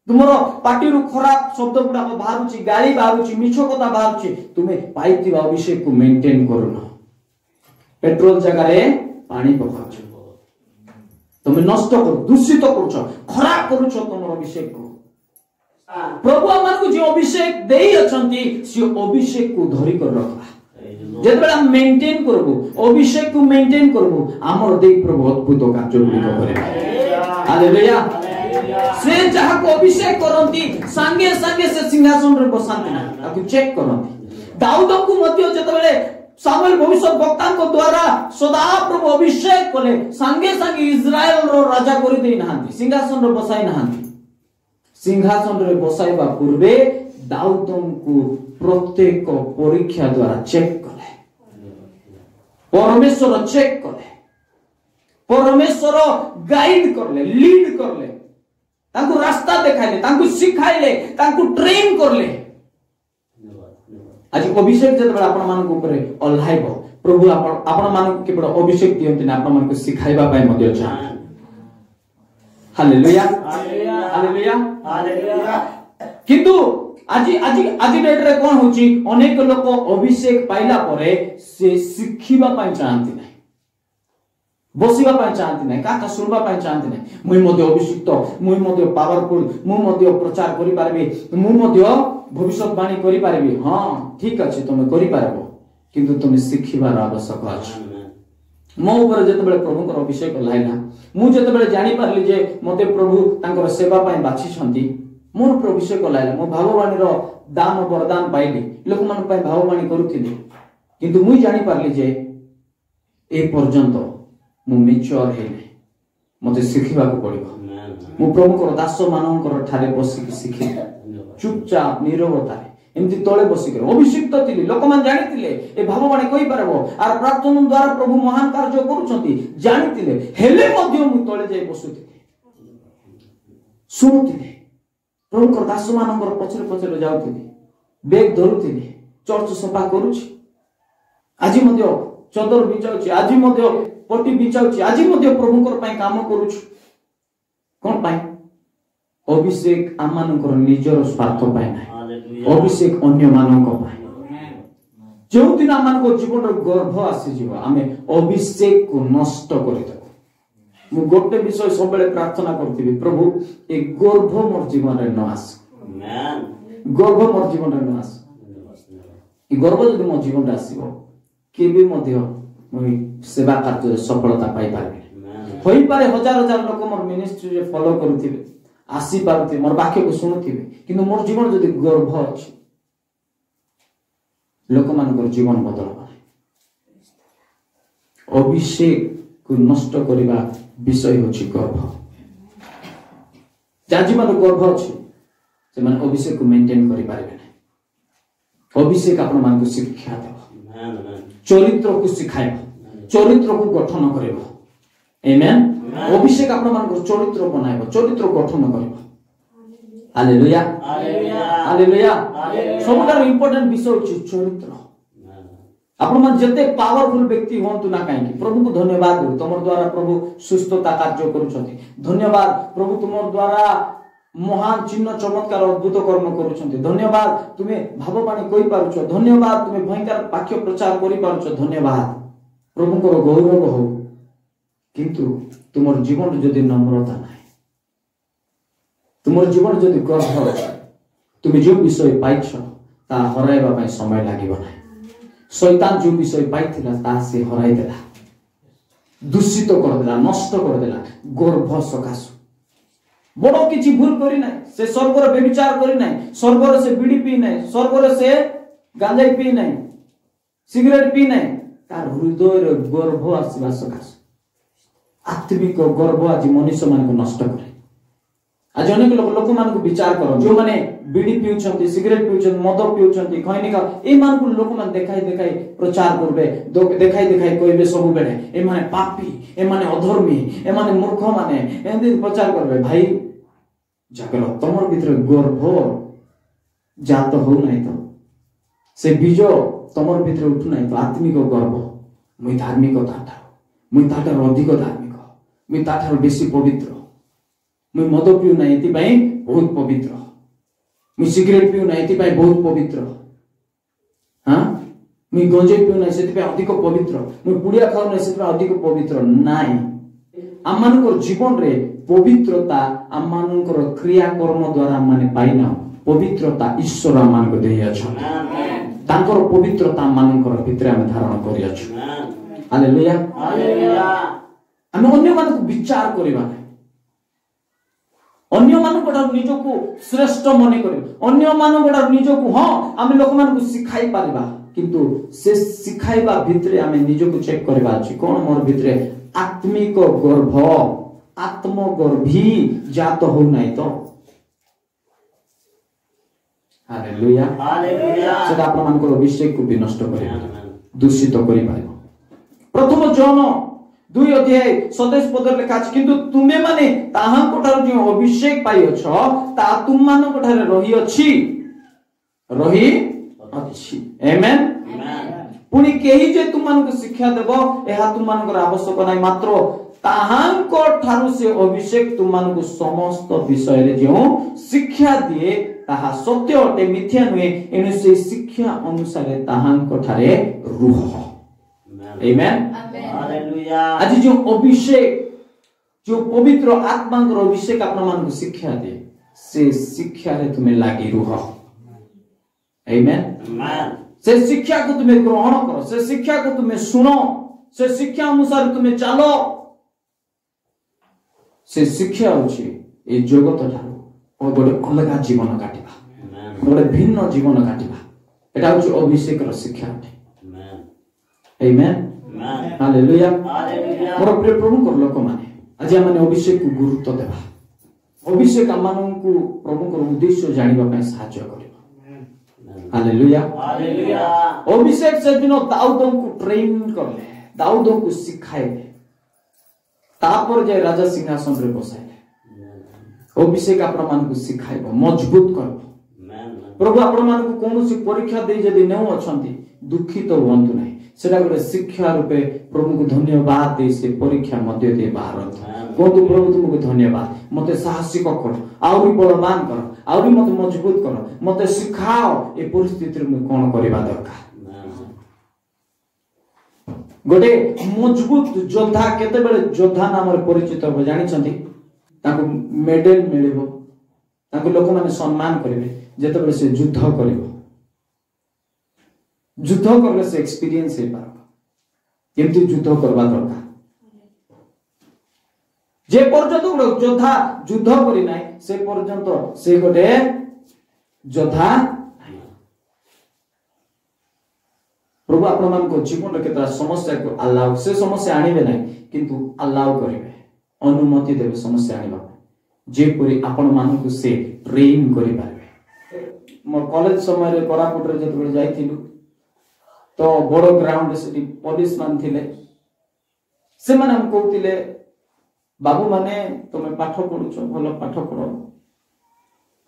ତୁମର ପାଟିରୁ ଖରାପ ଶବ୍ଦ ଗୁଡାକ ବାହାରୁଛି, ଗାଳି ବାହାରୁଛି, ମିଛ କଥା ବାହାରୁଛି, ତୁମେ ପାଇଥିବା ଅଭିଷେକକୁ ମେଣ୍ଟେନ କରୁନ। ପେଟ୍ରୋଲ ଜାଗାରେ ପାଣି ପକାଉଛ, ତୁମେ ନଷ୍ଟ କର, ଦୂଷିତ କରୁଛ, ଖରାପ କରୁଛ ତୁମର ଅଭିଷେକକୁ। ପ୍ରଭୁ ଆମକୁ ଯେ ଅଭିଷେକ ଦେଇ ଅଛନ୍ତି ସେ ଅଭିଷେକକୁ ଧରିକରି ରଖବା। ଯେତେବେଳେ ଆମେ ମେଣ୍ଟେନ କରିବୁ, ଅଭିଷେକକୁ ମେଣ୍ଟେନ କରିବୁ, ଆମର ଦେଇ ପ୍ରଭୁ ଅଦ୍ଭୁତ କାର୍ଯ୍ୟ ଗୁଡ଼ିକ କରିବେ। ହାଲେଲୁୟା। ସେ ଯାହାକୁ ଅଭିଷେକ କରନ୍ତି ସାଙ୍ଗେ ସାଙ୍ଗେ ସେ ସିଂହାସନରେ ବସାନ୍ତି ନାହିଁ, ତାକୁ ଚେକ୍ କରନ୍ତି। ଦାଉଦଙ୍କୁ ମଧ୍ୟ ଯେତେବେଳେ ସାମୁଏଲ ଭବିଷ୍ୟତ ବକ୍ତାଙ୍କ ଦ୍ୱାରା ସଦାପ୍ରଭୁ ଅଭିଷେକ କଲେ, ସାଙ୍ଗେ ସାଙ୍ଗେ ଇସ୍ରାଏଲର ରାଜା କରିଦେଇ ନାହାନ୍ତି, ସିଂହାସନରେ ବସାଇ ନାହାନ୍ତି। ସିଂହାସନରେ ବସାଇବା ପୂର୍ବେ ଦାଉଦଙ୍କୁ ପ୍ରତ୍ୟେକ ପରୀକ୍ଷା ଦ୍ୱାରା ଚେକ୍ କଲେ, ପରମେଶ୍ୱର ଚେକ୍ କଲେ, ପରମେଶ୍ୱର ଗାଇଡ କଲେ, ଲିଡ କଲେ, ତାଙ୍କୁ ରାସ୍ତା ଦେଖାଇଲେ, ତାଙ୍କୁ ଶିଖାଇଲେ, ତାଙ୍କୁ ଟ୍ରେନ କଲେ। ଆଜି ଅଭିଷେକ ଯେତେବେଳେ ଆପଣମାନଙ୍କ ଉପରେ ଓହ୍ଲାଇବ, ପ୍ରଭୁ ଆପଣମାନଙ୍କୁ କେବଳ ଅଭିଷେକ ଦିଅନ୍ତି ନା, ଆପଣମାନଙ୍କୁ ଶିଖାଇବା ପାଇଁ ମଧ୍ୟ ଚାହାନ୍ତି। Hallelujah, hallelujah, hallelujah. କିନ୍ତୁ ଆଜି ଡେଟରେ କଣ ହଉଛି, ଅନେକ ଲୋକ ଅଭିଷେକ ପାଇଲା ପରେ ସେ ଶିଖିବା ପାଇଁ ଚାହାନ୍ତି ନାହିଁ, ବସିବା ପାଇଁ ଚାହାନ୍ତି ନାହିଁ, କାହା ଶୁଣିବା ପାଇଁ ଚାହାନ୍ତି ନାହିଁ। ମୁଁ ମଧ୍ୟ ଅଭିଷିକ୍ତ, ମୁଁ ମଧ୍ୟ ପାୱାରଫୁଲ, ମୁଁ ମଧ୍ୟ ପ୍ରଚାର କରିପାରିବି, ମୁଁ ମଧ୍ୟ ଭବିଷ୍ୟତବାଣୀ କରିପାରିବି। ହଁ ଠିକ ଅଛି, ତୁମେ କରିପାରିବ, କିନ୍ତୁ ତୁମେ ଶିଖିବାର ଆବଶ୍ୟକ ଅଛି। ମୋ ଉପରେ ଯେତେବେଳେ ପ୍ରଭୁଙ୍କର ଅଭିଷେକ ଲାଗିଲା, ମୁଁ ଯେତେବେଳେ ଜାଣିପାରିଲି ଯେ ମତେ ପ୍ରଭୁ ତାଙ୍କର ସେବା ପାଇଁ ବାଛିଛନ୍ତି, ମୋର ଉପରେ ଅଭିଷେକ ଲାଗିଲା, ମୁଁ ଭାବବାଣୀର ଦାନ ବରଦାନ ପାଇଲି, ଲୋକମାନଙ୍କ ପାଇଁ ଭାବବାଣୀ କରୁଥିଲି। କିନ୍ତୁ ମୁଁ ଜାଣିପାରିଲି ଯେ ଏ ପର୍ଯ୍ୟନ୍ତ ମୁଁ ମ୍ୟାଚୁର ହେଇନି, ମତେ ଶିଖିବାକୁ ପଡିବ। ମୁଁ ପ୍ରଭୁଙ୍କର ଦାସ ମାନଙ୍କର ଠାରେ ବସିକି ଶିଖିଲି, ଚୁପଚାପ ନିରବତାରେ ଏମିତି ତଳେ ବସିକି ଅଭିଷିକ୍ତ ଥିଲି। ଲୋକମାନେ ଜାଣିଥିଲେ ଏ ଭାବବାଣୀ କହିପାରିବ, ଆର ପ୍ରାର୍ଥନା ଦ୍ୱାରା ପ୍ରଭୁ ମହାନ କାର୍ଯ୍ୟ କରୁଛନ୍ତି ଜାଣିଥିଲେ, ହେଲେ ମଧ୍ୟ ମୁଁ ତଳେ ଯାଇ ବସୁଥିଲି, ଶୁଣୁଥିଲି, ପ୍ରଭୁଙ୍କର ଦାସ ମାନଙ୍କର ପଛରେ ପଛରେ ଯାଉଥିଲି, ବେଗ ଧରୁଥିଲି, ଚର୍ଚ୍ଚ ସଫା କରୁଛି, ଆଜି ମଧ୍ୟ ଚଦର ବିଛାଉଛି, ଆଜି ମଧ୍ୟ ପଟି ବିଛାଉଛି, ଆଜି ମଧ୍ୟ ପ୍ରଭୁଙ୍କର ପାଇଁ କାମ କରୁଛୁ। କଣ ପାଇଁ? ଅଭିଷେକ ଆମମାନଙ୍କର ନିଜର ସ୍ୱାର୍ଥ ପାଇଁ ନାହିଁ, ଅଭିଷେକ ଅନ୍ୟମାନଙ୍କ ପାଇଁ। ଯେଉଁଦିନ ଆମମାନଙ୍କ ଜୀବନର ଗର୍ଭ ଆସିଯିବ, ଆମେ ଅଭିଷେକକୁ ନଷ୍ଟ କରିଦେବୁ। ମୁଁ ଗୋଟେ ବିଷୟ ସବୁବେଳେ ପ୍ରାର୍ଥନା କରୁଥିବି, ପ୍ରଭୁ ଏ ଗର୍ଭ ମୋର ଜୀବନରେ ନ ଆସେ, ଗର୍ଭ ମୋର ଜୀବନରେ ନ ଆସେ। ଏ ଗର୍ଭ ଯଦି ମୋ ଜୀବନରେ ଆସିବ, କେବେ ମଧ୍ୟ ମୁଁ ସେବା କାର୍ଯ୍ୟରେ ସଫଳତା ପାଇପାରିବି। ହୋଇପାରେ ହଜାର ହଜାର ଲୋକ ମୋର ମିନିଷ୍ଟ୍ରିରେ ଫଲୋ କରୁଥିବେ, ଆସିପାରୁଥିବେ, ମୋର ବାକ୍ୟକୁ ଶୁଣୁଥିବେ, କିନ୍ତୁ ମୋର ଜୀବନ ଯଦି ଗର୍ଭ ଅଛି, ଲୋକମାନଙ୍କର ଜୀବନ ବଦଳିବ ନାହିଁ। ଅଭିଷେକକୁ ନଷ୍ଟ କରିବା ବିଷୟ ହେଉଛି ଗର୍ଭ। ଯାହା ଜୀବନ ଗର୍ଭ ଅଛି ସେମାନେ ଅଭିଷେକକୁ ମେଣ୍ଟେନ କରିପାରିବେ ନାହିଁ। ଅଭିଷେକ ଆପଣମାନଙ୍କୁ ଶିକ୍ଷା ଦେବ, ଚରିତ୍ରକୁ ଶିଖାଇବ, ଚରିତ୍ରକୁ ଗଠନ କରିବ। ଆମେନ୍। ଅଭିଷେକ ଆପଣମାନଙ୍କର ଚରିତ୍ର ବନାଇବ, ଚରିତ୍ର ଗଠନ କରିବ। Hallelujah, hallelujah. ସବୁଠାରୁ ଇମ୍ପୋର୍ଟାଣ୍ଟ ବିଷୟ ହେଉଛି ଚରିତ୍ର। ଆପଣମାନେ ଯେତେ ପାୱାରଫୁଲ ବ୍ୟକ୍ତି ହୁଅନ୍ତୁ ନା କାହିଁକି, ପ୍ରଭୁଙ୍କୁ ଧନ୍ୟବାଦ ଦେଉ, ତୁମର ଦ୍ୱାରା ପ୍ରଭୁ ସୁସ୍ଥତା କାର୍ଯ୍ୟ କରୁଛନ୍ତି। ଧନ୍ୟବାଦ ପ୍ରଭୁ, ତୁମର ଦ୍ୱାରା ମହାନ ଚିହ୍ନ ଚମତ୍କାର ଅଦ୍ଭୁତ କର୍ମ କରୁଛନ୍ତି। ଧନ୍ୟବାଦ ତୁମେ ଭାବବାଣୀ କହିପାରୁଛ, ଧନ୍ୟବାଦ ତୁମେ ଭୟଙ୍କର ବାକ୍ୟ ପ୍ରଚାର କରିପାରୁଛ, ଧନ୍ୟବାଦ। ପ୍ରଭୁଙ୍କର ଗୌରବ ହଉ। କିନ୍ତୁ ତୁମର ଜୀବନରେ ଯଦି ନମ୍ରତା ନାହିଁ, ତୁମର ଜୀବନ ଯଦି ଗର୍ଭ ଅଛି, তুমি যে বিষয় পাইছ তা হরাইবা পাই সময় লাগিব না। শয়তান যে বিষয় পাইছিলা তা সে হরাই দেলা, দূষিত করে দেলা, নষ্ট করে দেলা গর্ভ সকাশু। বড় কিছু ভুল করি নাই, সে স্বর্গরে ব্যভিচার করি নাই, স্বর্গরে সে বিড়ি পি নাই, স্বর্গরে সে গাঁজাই পি নাই, সিগারেট পি নাই, তার হৃদয়ের গর্ভ আসিবা সকাশু। आत्मिक गर्व आज मनुष्य मान नष्ट करे। आज अनेक लोक मान विचार कर जो माने बीड़ी पिउछंती, सिगरेट पिउछंती, मद पिउछंती, खैनिका ए मान को लोक मान देखाई देखाई प्रचार करबे, देखाई देखाई कहबे सब बेले ए माने पापी, ए माने अधर्मी, ए माने मूर्ख माने एंदी प्रचार करबे। भाई जाकर तमर भीतर गर्व जात हो नहीं तो से बीज तमर भीतर उठु नहीं तो आत्मिक गर्व मुई धार्मिक ताठार मुई ताठार अधिक धार्मिक मुई ताठार बेसी पवित्र मुई मद पिउ ना एतिपाई बहुत पवित्र मुई सिगरेट पिउ ना एतिपाई बहुत पवित्र हाँ मुई गंजे पिउ ना सेतिपाई अधिक पवित्र मुई पुड़िया खाउ ना सेतिपाई अधिक पवित्र नाई। आमानकर जीवन रे पवित्रता आमानकर क्रिया कर्म द्वारा माने पाइना पवित्रता ईश्वर आमानक देई अछन तांकर पवित्रता आमानकर भितर हम धारण करि अछु। Hallelujah hallelujah. हम अन्य मानक विचार करिबा अन्य मानक निजको श्रेष्ठ मने करिबा अन्य मानक निजको हां हम लोक मानक सिखाई पारिबा किंतु से सिखाइबा भितरे हम निजको चेक करिबा अछि कोन मोर भितरे आत्मिक गर्भ आत्मगर्भी जात हो नहीं तो। Hallelujah hallelujah. सेटा आपण मानकर अभिषेक को भी नष्ट करि दूषित करि पाइबो। प्रथम जन 2 अध्याय 27 पद लेखा अछि किंतु तुमे माने ताहा कोठार जो अभिषेक पाइ अछ ता तुम मान कोठार रही अछि आमेन। पुनी केही जे तुम मान को शिक्षा देबो एहा तुम मान को आवश्यक नै मात्र ताहांको ठारू से अभिषेक तुम मान को समस्त विषय रे जो शिक्षा दिए ताहा सत्य अटे मिथ्या नुहे एनु से शिक्षा अनुसार ताहांको ठारे रूह। Amen hallelujah. आज जो अभिषेक जो पवित्र आत्मा को अभिषेक अपना मान को शिक्षा दे से शिक्षा रे तुम्हें लागी रूह। आमेन। से शिक्षा को तुम्हें ग्रहण करो से शिक्षा को तुम्हें सुनो से शिक्षा अनुसार तुम्हें चलो से शिक्षा होची ए जगत ठारू और गोटे अलग जीवन काटिबा गोटे भिन्न जीवन काटिबा एटा होची अभिषेक रो शिक्षा अटे। Amen hallelujah hallelujah. मोर प्रिय प्रभु को लोक माने आज माने अभिषेक को गुरुत्व देबा अभिषेक आमानन को प्रभु को उद्देश्य जानिबा पय सहायता करबा। Hallelujah hallelujah. अभिषेक से दिन दाऊद को ट्रेन करले दाऊद को सिखाइले तापर जे राजा सिंहासन रे बसाइले अभिषेक आपण मान को सिखाइबो मजबूत करबो। प्रभु आपण मान को कोनोसी परीक्षा दे जदी नेउ अछंती दुखित होंतु नै सेटा गोटे शिक्षा रूपे प्रभु को धन्यवाद दे से परीक्षा मध्य दे बाहर कोतु प्रभु तुमको धन्यवाद मते साहसिक कर आउरी बलवान कर आउरी मते मजबूत कर मते सिखाओ ए परिस्थिति रे म कोन करबा दरकार। गोटे मजबूत योद्धा केते बेले योद्धा नाम रे परिचित हो जानि छथि ताको मेडल मिलिबो ताको लोक माने सम्मान करिवे जेते बेले से युद्ध करिवो युद्ध करले से एक्सपीरियंस हे पारबो केमति युद्ध करबा दरकार। जे पर्यंत गोटे योद्धा युद्ध करि नै से पर्यंत से गोटे योद्धा। प्रभु आपण मान को जीवन रे केतरा समस्या को अलाउ से समस्या आनिबे नै किंतु अलाउ करिवे अनुमति देबे समस्या आनिबा जे परि आपण मान को से ट्रेन करि पारबे। मोर कॉलेज समय रे कोरापुट रे जतबे जाइथिलु तो बड़ ग्राउंड से पुलिस मान थिले से माने हम कहतिले बाबू माने तुमे पाठ पढुछो भलो पाठ पढो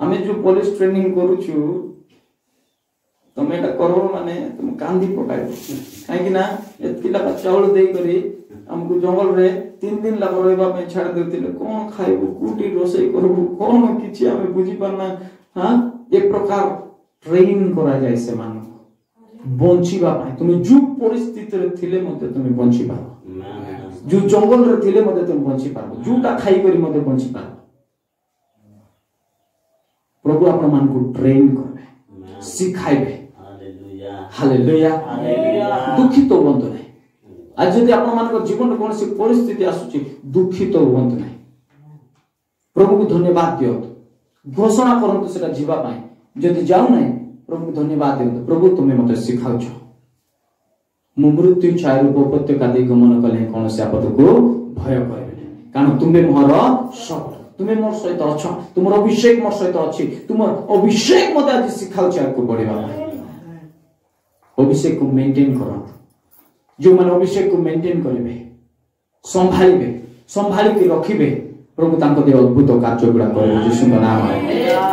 हमें जो पुलिस ट्रेनिंग करूछु तुम एटा करो माने तुम कांदी पकाइबो काहे कि ना एतिला का चावल देई करी हमको जंगल रे 3 दिन लाग रहबा पे छाड़ देतिले कोन खाइबो कुटी रोसई करबो कोन किछि हमें बुझी पाना। हां एक प्रकार ट्रेन करा जाय से मान बंचिबा पाए तुम जो परिस्थिति रे थिले मते तुम बंची पारो जो जंगल रे थिले मते तुम बंची पारो जोटा खाई करी मते बंची पारो। प्रभु आपण मान को ट्रेन करबे सिखाइबे। Hallelujah hallelujah. दुखित होवंतु नै आज जदि आपण मान जीवन कोन से परिस्थिति आसुची दुखित होवंतु नै प्रभु को धन्यवाद दियो घोषणा करंतु सेटा जीवा पाए जदि जाउ नै प्रभु को धन्यवाद दियो प्रभु तुमे मते सिखाउ छ मु मृत्यु छाया रूप उपत्यका दे गमन कले कोन से आपद को भय करे कारण तुम्हें मोर सब तुम्हें मोर सहित अछ तुम अभिषेक मोर सहित अच्छी तुम अभिषेक मत आज शिखाऊ आगे बढ़ा अभिषेक को मेंटेन कर जो मैंने अभिषेक को मेंटेन करेंगे संभालिबे संभाली के रखिबे प्रभु तांको दे अद्भुत कार्य गुड़ा करेंगे यीशु का नाम है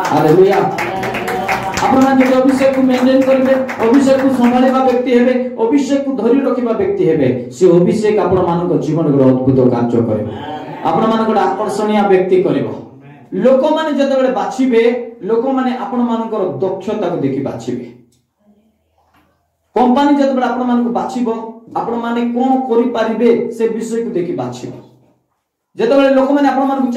हालेलुया। आपण माने जो अभिषेक को मेंटेन करेंगे अभिषेक को संभालिबा व्यक्ति हेबे अभिषेक को धरि रखिबा व्यक्ति हेबे से अभिषेक आपण मानको जीवन गुड़ा अद्भुत कार्य करेबो आपण मानको आकर्षणीय व्यक्ति करेबो लोक माने जते बेले बाछिबे लोक माने आपण मानकर दक्षता को देखि बाछिबे कंपनी जते बेले आपण मानको बाछिबो आपण माने कोन करि पारिबे से विषय को देखि बाछिबो जते बेले लोक माने आपण मानको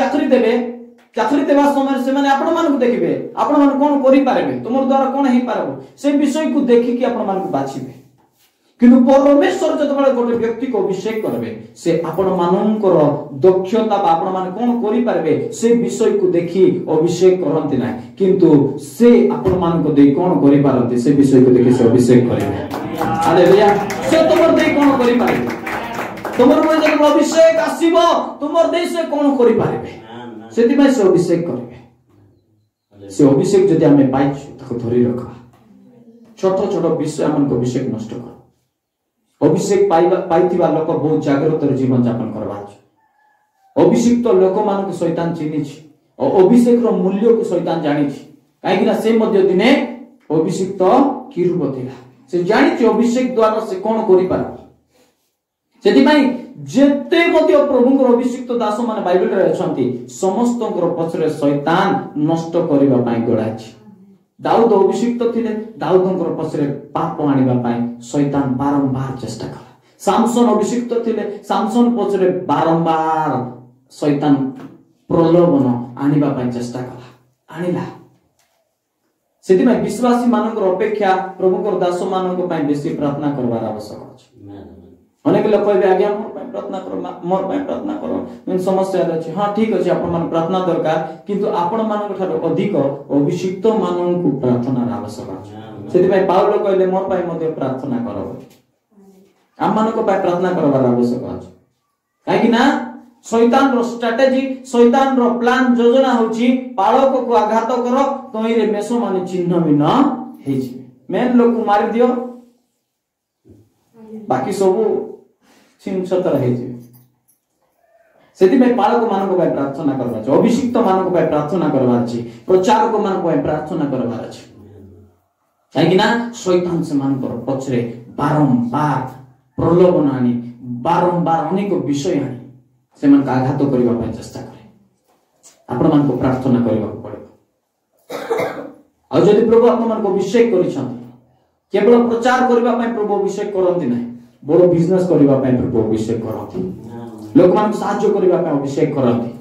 चाकरी देवा समय से माने आपण मानको देखिबे आपण माने कोन करि पारिबे तुमर द्वारा कोन हेइ पारबो से विषय को देखि कि आपण मानको बाछिबे किंतु परमेश्वर जते बेले गोटे व्यक्ति को अभिषेक करबे से आपण मानकर दक्षता बा आपण माने कोन करि पारिबे से विषय को देखि अभिषेक करंती ना किंतु से आपण मानको दे कोन करि पारंती से विषय को देखि से अभिषेक करिबे हालेलुया से तुमर दे कोन करि पारिबे तुमर को जब अभिषेक आसीबो तुमर दे से कोन करि पारिबे सेति भाई से अभिषेक करिबे से अभिषेक जदि हमें पाइछु ताको धरि रखा छोट छोट विषय हमन को अभिषेक नष्ट कर अभिषेक पाइथिबा लोक बहुत जागृत जीवन यापन करबा अभिषेक तो लोक मान को शैतान चिन्हि और अभिषेक रो मूल्य को शैतान जानि काहे कि से मध्य दिने अभिषेक तो किरूब थिला से जानि अभिषेक द्वारा से कोन करि पार सेति भाई जेते मध्य प्रभु अभिषेक दास माने बाइबल रे अछंती समस्त पछरे शैतान नष्ट करिबा पई गोडाछि दाऊद अभिषिक्त थिले दाऊदंकर पछरे पाप आनिबा पई शैतान बारंबार चेष्टा कला सामसन अभिषिक्त थिले सामसन पछरे बारंबार शैतान प्रलोभन आनिबा पई चेष्टा कला आनिला सेति में विश्वासी मानकर अपेक्षा प्रभुकर दास मानक पई बेसी प्रार्थना करबार आवश्यक अछि अनेक लोक कहबे आज्ञा मोर पई प्रार्थना करो मैं समस्या अछि हां ठीक अछि आपण मान प्रार्थना दरकार किंतु आपण मानक ठारो अधिक अभिषिक्त मानन को प्रार्थना आवश्यक अछि सेति भाई पाउल कहले मोर पई मध्ये प्रार्थना करो आम मानक पई प्रार्थना करबार आवश्यक अछि काहे कि ना शैतान रो स्ट्रेटजी शैतान रो प्लान योजना होची पालक को आघात करो तोई रे मेसो माने चिन्ह भी न हेजी मेन लोक को मार दियो बाकी सब छिन छतर हेजी सेति में पालक मानक पई प्रार्थना करबा छ अभिषिक्त मानक पई प्रार्थना करबा छ प्रचारक मानक पई प्रार्थना करबा छ काहे कि ना शैतान से मानकर पछरे बारंबार प्रलोभन आनी बारंबार अनेक विषय आनी से मन का आघात करबा पई चेष्टा करे आपण मान को प्रार्थना करबा पड़े आ जदि प्रभु आपण मान को अभिषेक करिछन केवल प्रचार करबा पई प्रभु अभिषेक करंती नै बड़ बिजनेस करबा पई प्रभु अभिषेक करंती लोक मान साहाय्य करबा पई अभिषेक करंती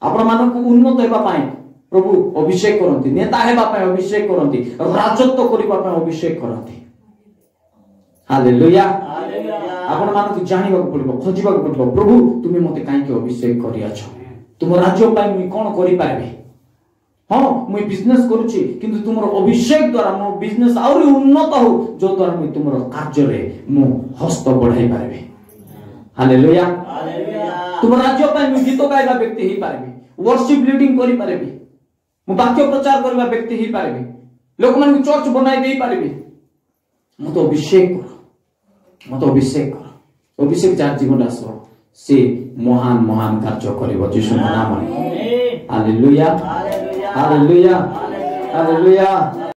आपण मान को उन्नत हेबा पई प्रभु अभिषेक करंती नेता हेबा पई अभिषेक करंती राजत्व करबा पई अभिषेक करंती हालेलुया आपण मान को जानिबा को पड़बो खोजिबा को पड़बो प्रभु तुमे मते काई के अभिषेक करिया छ तुम राज्य पई मुई कोन करि पारबे हां मुई बिजनेस करूची किंतु तुमरो अभिषेक द्वारा मो बिजनेस और उन्नत हो जो द्वारा मुई तुमरो कार्य रे मो हस्त बढ़ाई पारबे हालेलुया तुम राज्य पई मुई गीत गाइबा व्यक्ति ही पारबे वर्शिप लीडिंग करि पारबे मो वाक्य प्रचार करबा व्यक्ति ही पारबे लोक मन को चर्च बनाई देई पारबे मो तो अभिषेक कर मो तो अभिषेक कर अभिषेक जार जीवन आसो से महान महान कार्य करिवो यीशु नाम में हालेलुया हालेलुया हालेलुया।